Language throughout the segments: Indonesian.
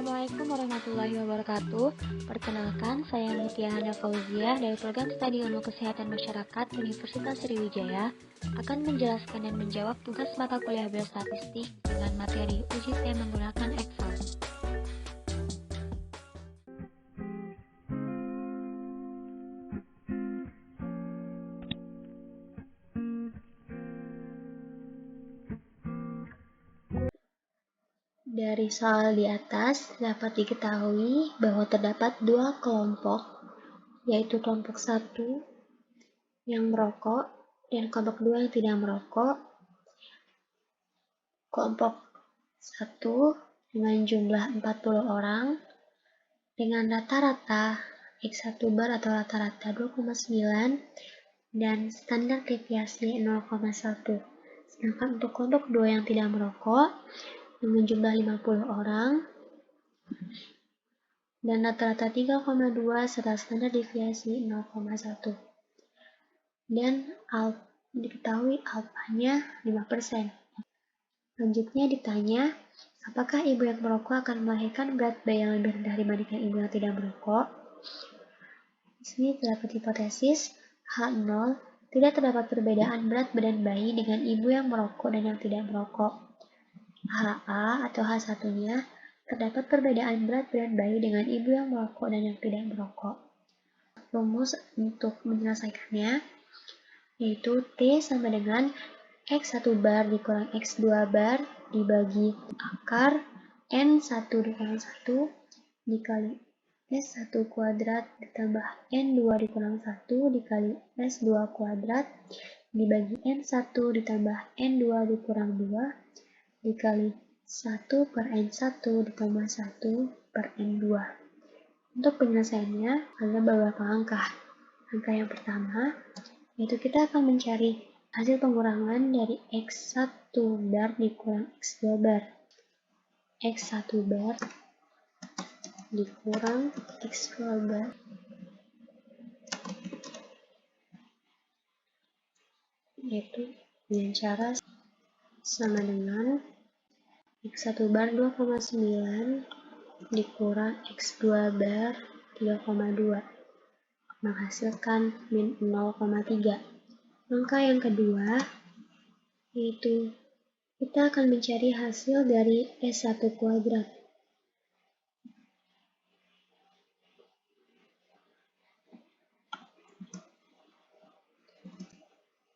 Assalamualaikum warahmatullahi wabarakatuh. Perkenalkan, saya Mutia Hana Fauzia dari Program Studi Ilmu Kesehatan Masyarakat Universitas Sriwijaya akan menjelaskan dan menjawab tugas mata kuliah biostatistik dengan materi uji T menggunakan Excel. Dari soal di atas dapat diketahui bahwa terdapat dua kelompok, yaitu kelompok 1 yang merokok dan kelompok 2 yang tidak merokok. Kelompok 1 dengan jumlah 40 orang dengan rata-rata X1 bar atau rata-rata 2,9 dan standar deviasi 0,1. Sedangkan untuk kelompok 2 yang tidak merokok dengan jumlah 50 orang dan rata-rata 3,2 serta standar deviasi 0,1. Dan diketahui alfanya 5%. Selanjutnya ditanya, apakah ibu yang merokok akan melahirkan berat bayi yang lebih rendah dibandingkan ibu yang tidak merokok? Di sini terdapat hipotesis H0, tidak terdapat perbedaan berat badan bayi dengan ibu yang merokok dan yang tidak merokok. HA atau H1-nya, terdapat perbedaan berat badan bayi dengan ibu yang merokok dan yang tidak merokok. Rumus untuk menyelesaikannya yaitu T sama dengan X1 bar dikurang X2 bar dibagi akar N1 dikurang 1 dikali S1 kuadrat ditambah N2 dikurang 1 dikali S2 kuadrat dibagi N1 ditambah N2 dikurang 2 dikali 1 per N1 ditambah 1 per N2. Untuk penyelesaiannya ada beberapa angka. Angka yang pertama, yaitu kita akan mencari hasil pengurangan dari X1 bar dikurang X2 bar. X1 bar dikurang X2 bar yaitu dengan cara sama dengan X1 bar 2,9 dikurang X2 bar 3,2 menghasilkan min 0,3. Angka yang kedua yaitu kita akan mencari hasil dari S1 kuadrat.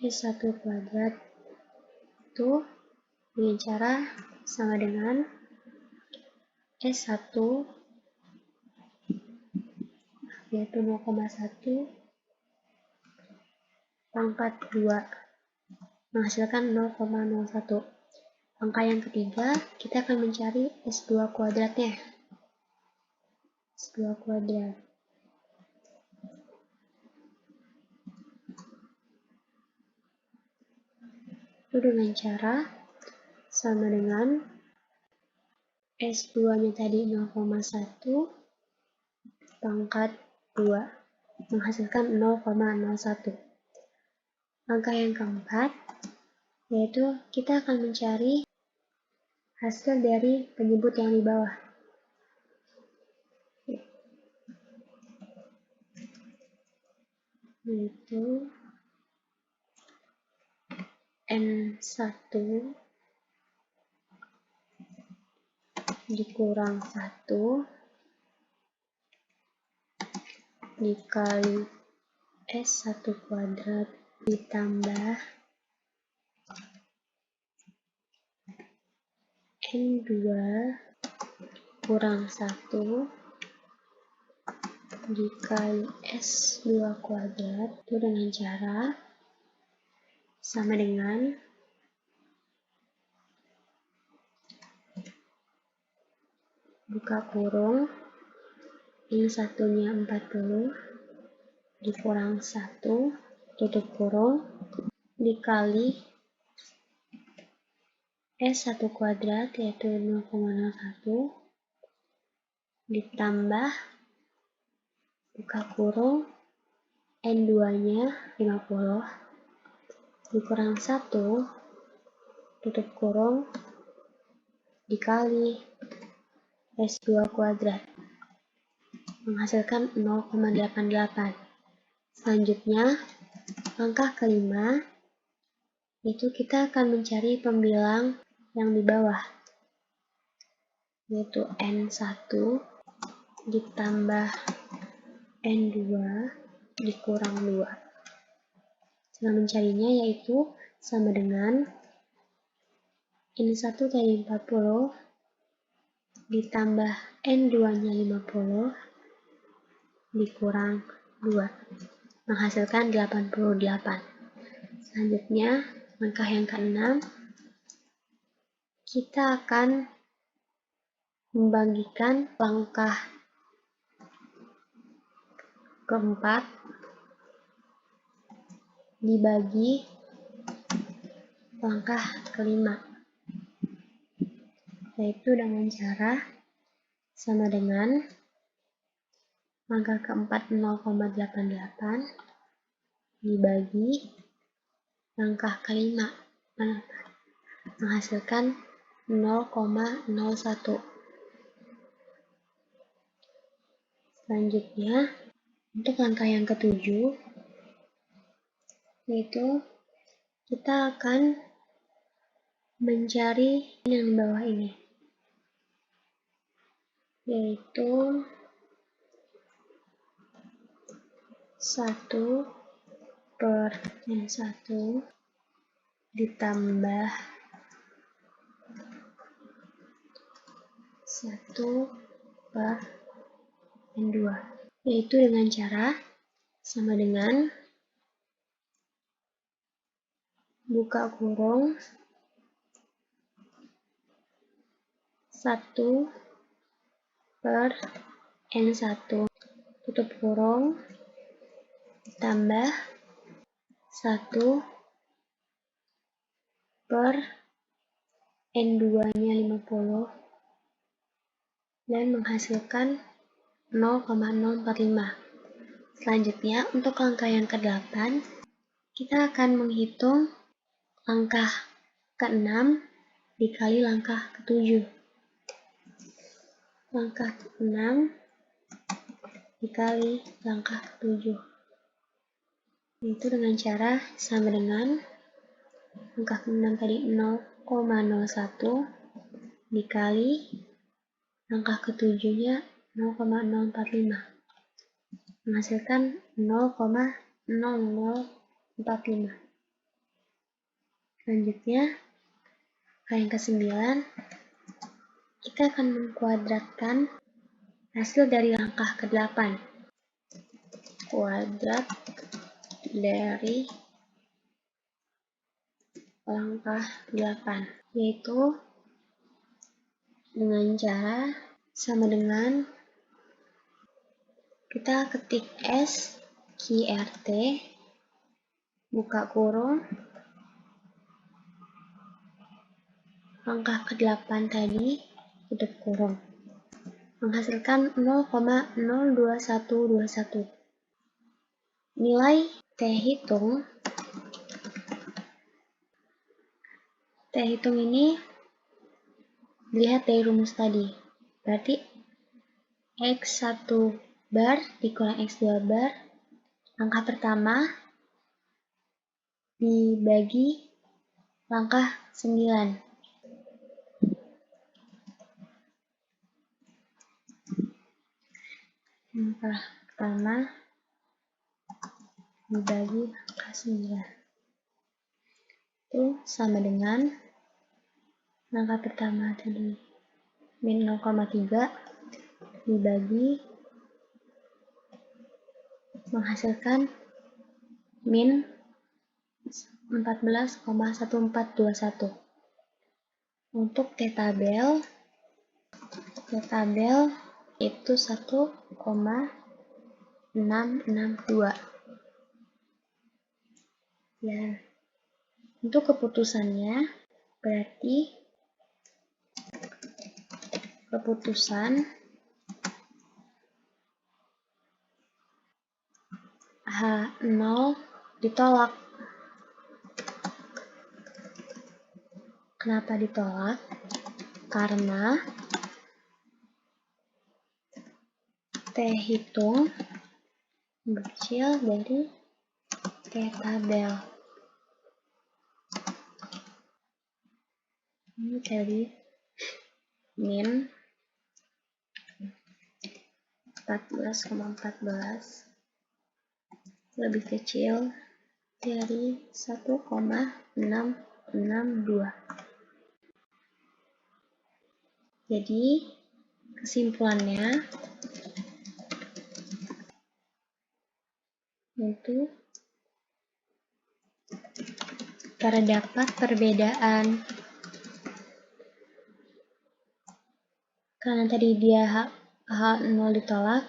S1 kuadrat itu dengan cara sama dengan S1 yaitu 0,1 pangkat 2 menghasilkan 0,01. Angka yang ketiga, kita akan mencari S2 kuadratnya. S2 kuadrat. Itu dengan cara sama dengan S2-nya tadi 0,1 pangkat 2 menghasilkan 0,01. Angka yang keempat yaitu kita akan mencari hasil dari penyebut yang di bawah. Yaitu N1 dikurang 1 dikali S1 kuadrat ditambah N2 kurang 1 dikali S2 kuadrat itu dengan cara sama dengan buka kurung ini satunya 40 dikurang 1 tutup kurung dikali S1 kuadrat yaitu 0,01 ditambah buka kurung N2-nya 50 dikurang 1 tutup kurung dikali S2 kuadrat, menghasilkan 0,88. Selanjutnya, langkah kelima, itu kita akan mencari pembilang yang di bawah, yaitu N1 ditambah N2 dikurang 2. Cara mencarinya yaitu sama dengan N1 tadi 40 ditambah N2-nya 50 dikurang 2, menghasilkan 88. Selanjutnya, langkah yang keenam, kita akan membagikan langkah keempat dibagi langkah kelima, yaitu dengan cara sama dengan langkah keempat 0,88 dibagi langkah kelima, menghasilkan 0,01. Selanjutnya, untuk langkah yang ketujuh, yaitu kita akan mencari yang di bawah ini, yaitu 1 per N1 ditambah 1 per N2, yaitu dengan cara sama dengan buka kurung 1 per N1 tutup kurung tambah 1 per N2-nya 50 dan menghasilkan 0,045. Selanjutnya, untuk langkah yang ke-8, kita akan menghitung langkah ke-6 dikali langkah ke-7. Langkah ke-6 dikali langkah ke-7, yaitu dengan cara sama dengan langkah ke-6 tadi 0,01 dikali langkah ke-7-nya 0,045, menghasilkan 0,0045. Selanjutnya, langkah yang ke-9, kita akan mengkuadratkan hasil dari langkah ke-8. Kuadrat dari langkah 8, yaitu dengan cara sama dengan kita ketik S QRT buka kurung langkah ke-8 tadi tutup kurung, menghasilkan 0,02121. Nilai T hitung ini dilihat dari rumus tadi, berarti X1 bar dikurang X2 bar, langkah pertama dibagi langkah 9. Langkah pertama dibagi langkah 9. Itu sama dengan langkah pertama tadi min 0,3 dibagi menghasilkan min 14,1421. Untuk T tabel itu 1,662. Ya, untuk keputusannya berarti keputusan H0 ditolak. Kenapa ditolak? Karena T hitung lebih kecil dari T tabel. Ini tadi min 14,14 lebih kecil dari 1,662. Jadi kesimpulannya itu terdapat perbedaan. Karena tadi dia H0 ditolak,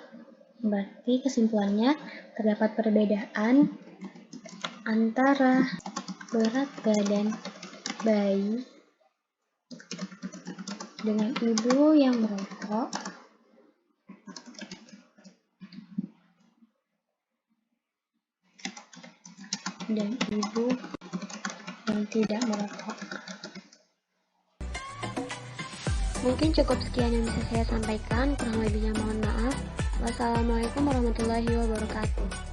berarti kesimpulannya terdapat perbedaan antara berat badan bayi dengan ibu yang merokok dan ibu yang tidak merokok. Mungkin cukup sekian yang bisa saya sampaikan, kurang lebihnya mohon maaf. Wassalamualaikum warahmatullahi wabarakatuh.